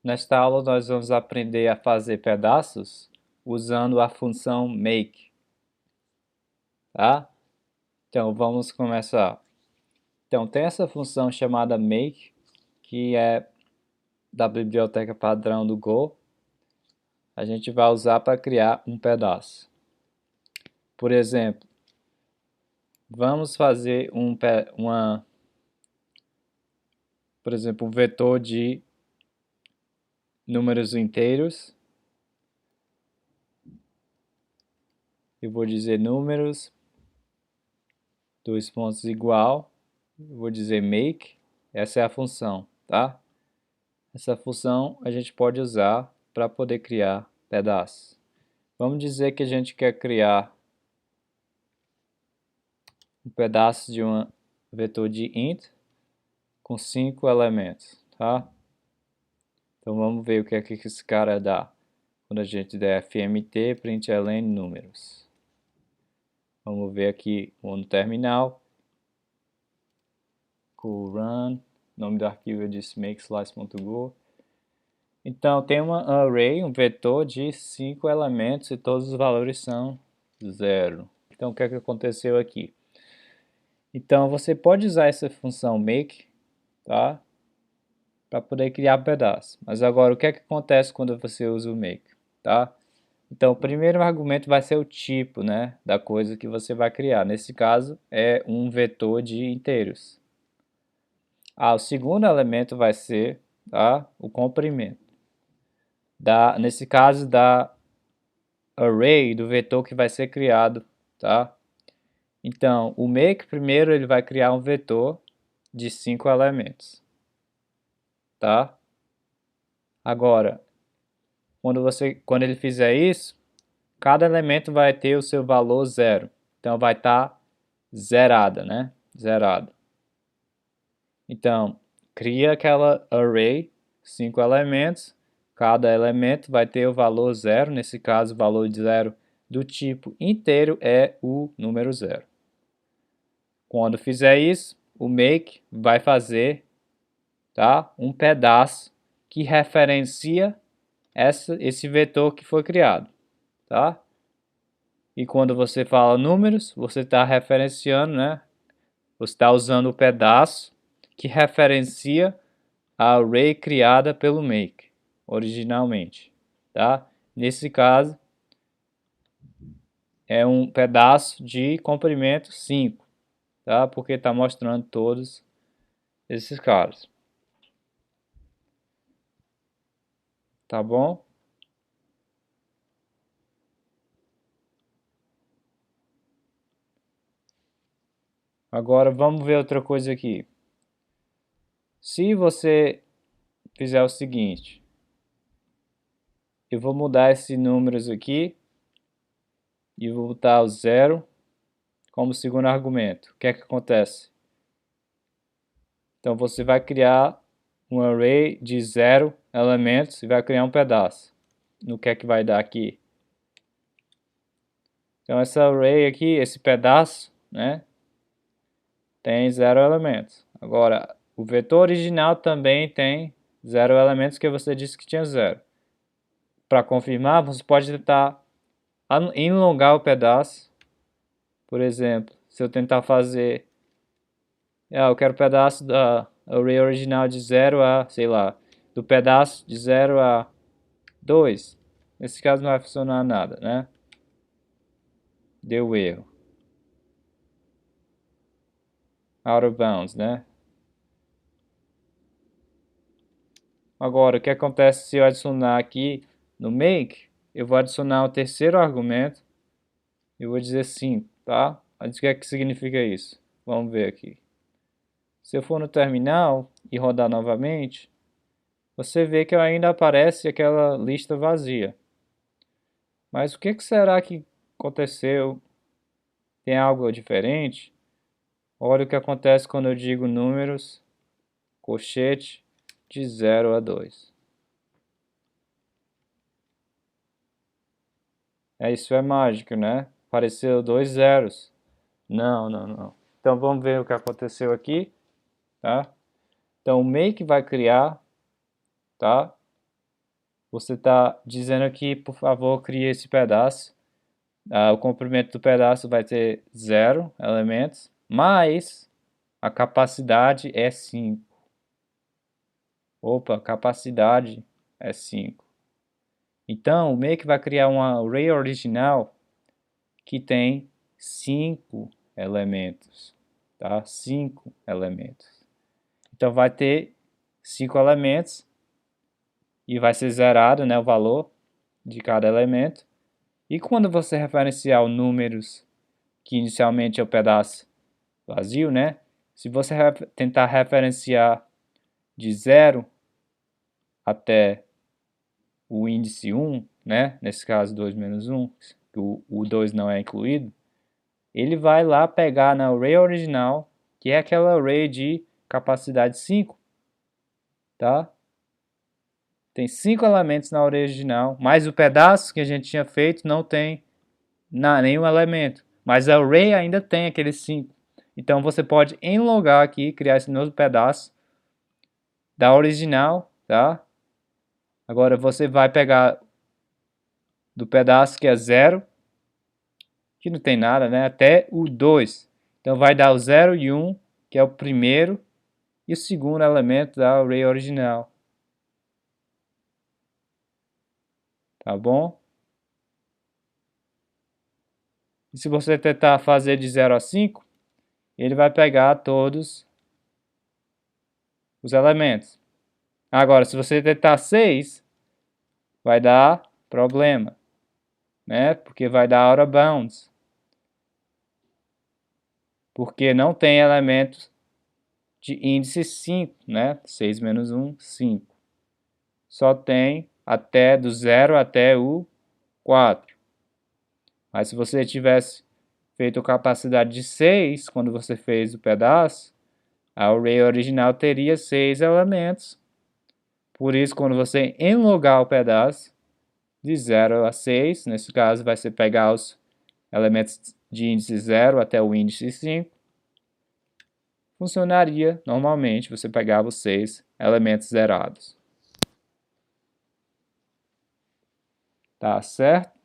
Nesta aula nós vamos aprender a fazer pedaços usando a função make, tá? Então vamos começar. Então tem essa função chamada make, que é da biblioteca padrão do Go. A gente vai usar para criar um pedaço. Por exemplo, vamos fazer um vetor de números inteiros. Eu vou dizer números, dois pontos igual, eu vou dizer make, essa é a função, tá? Essa função a gente pode usar para poder criar pedaços. Vamos dizer que a gente quer criar um pedaço de um vetor de int com 5 elementos, tá? Então vamos ver o que é que esse cara dá quando a gente der fmt println números. Vamos ver aqui no terminal. Cool run, nome do arquivo é makeslice.go. Então tem uma array, um vetor de 5 elementos e todos os valores são 0. Então o que é que aconteceu aqui? Então você pode usar essa função make, tá? Para poder criar pedaços. Mas agora o que é que acontece quando você usa o make, tá? Então o primeiro argumento vai ser o tipo, né, da coisa que você vai criar. Nesse caso é um vetor de inteiros. O segundo elemento vai ser, tá, o comprimento. Nesse caso da array, do vetor que vai ser criado, tá? Então, o make primeiro ele vai criar um vetor de 5 elementos, tá? Agora, quando ele fizer isso, cada elemento vai ter o seu valor 0. Então vai estar zerada, né? Zerado. Então, cria aquela array, 5 elementos, cada elemento vai ter o valor 0, nesse caso o valor de 0 do tipo inteiro é o número 0. Quando fizer isso, o make vai fazer, tá, um pedaço que referencia esse vetor que foi criado, tá? E quando você fala números, você está referenciando, né? Você está usando o pedaço que referencia a array criada pelo make originalmente, tá? Nesse caso, é um pedaço de comprimento 5, tá? Porque está mostrando todos esses caras. Tá bom? Agora vamos ver outra coisa aqui. Se você fizer o seguinte, eu vou mudar esses números aqui e vou botar o 0 como segundo argumento. O que é que acontece? Então você vai criar um array de 0 elementos e vai criar um pedaço. No que é que vai dar aqui? Então essa array aqui, esse pedaço, né, tem 0 elementos. Agora, o vetor original também tem 0 elementos, que você disse que tinha 0. Para confirmar, você pode tentar enlongar o pedaço. Por exemplo, se eu tentar fazer... eu quero o pedaço da array original de 0 a, sei lá, do pedaço de 0 a 2. Nesse caso não vai funcionar nada, né? Deu erro. Out of bounds, né? Agora, o que acontece se eu adicionar aqui no make? Eu vou adicionar o terceiro argumento. Eu vou dizer 5, tá? Mas o que é que significa isso? Vamos ver aqui. Se eu for no terminal e rodar novamente, você vê que ainda aparece aquela lista vazia. Mas o que será que aconteceu? Tem algo diferente? Olha o que acontece quando eu digo números, colchete, de 0 a 2. Isso é mágico, né? Apareceu 2 zeros. Não, não, não. Então vamos ver o que aconteceu aqui, tá? Então o make vai criar, tá, você está dizendo aqui, por favor, crie esse pedaço. O comprimento do pedaço vai ter 0 elementos, mas a capacidade é 5. Opa, capacidade é 5. Então, o Make vai criar um array original que tem 5 elementos, tá? 5 elementos. Então, vai ter 5 elementos e vai ser zerado, né, o valor de cada elemento. E quando você referenciar os números, que inicialmente é o pedaço vazio, né? Se você tentar referenciar de 0 até o índice 1, né? Nesse caso 2 menos 1, o 2 não é incluído, ele vai lá pegar na array original, que é aquela array de capacidade 5, tá? Tem 5 elementos na array original, mas o pedaço que a gente tinha feito não tem nenhum elemento, mas a array ainda tem aqueles 5. Então você pode enlogar aqui, criar esse novo pedaço da original, tá? Agora você vai pegar do pedaço que é 0, que não tem nada, né? Até o 2. Então vai dar o 0 e 1, que é o primeiro e o segundo elemento da array original. Tá bom? E se você tentar fazer de 0 a 5, ele vai pegar todos os elementos. Agora, se você tentar 6, vai dar problema, né? Porque vai dar out of bounds. Porque não tem elementos de índice 5, né? 6 menos 1, 5. Só tem até do 0 até o 4. Mas se você tivesse feito capacidade de 6, quando você fez o pedaço, a array original teria 6 elementos. Por isso, quando você enlogar o pedaço de 0 a 6, nesse caso vai ser pegar os elementos de índice 0 até o índice 5, funcionaria normalmente, você pegava os 6 elementos zerados. Tá certo?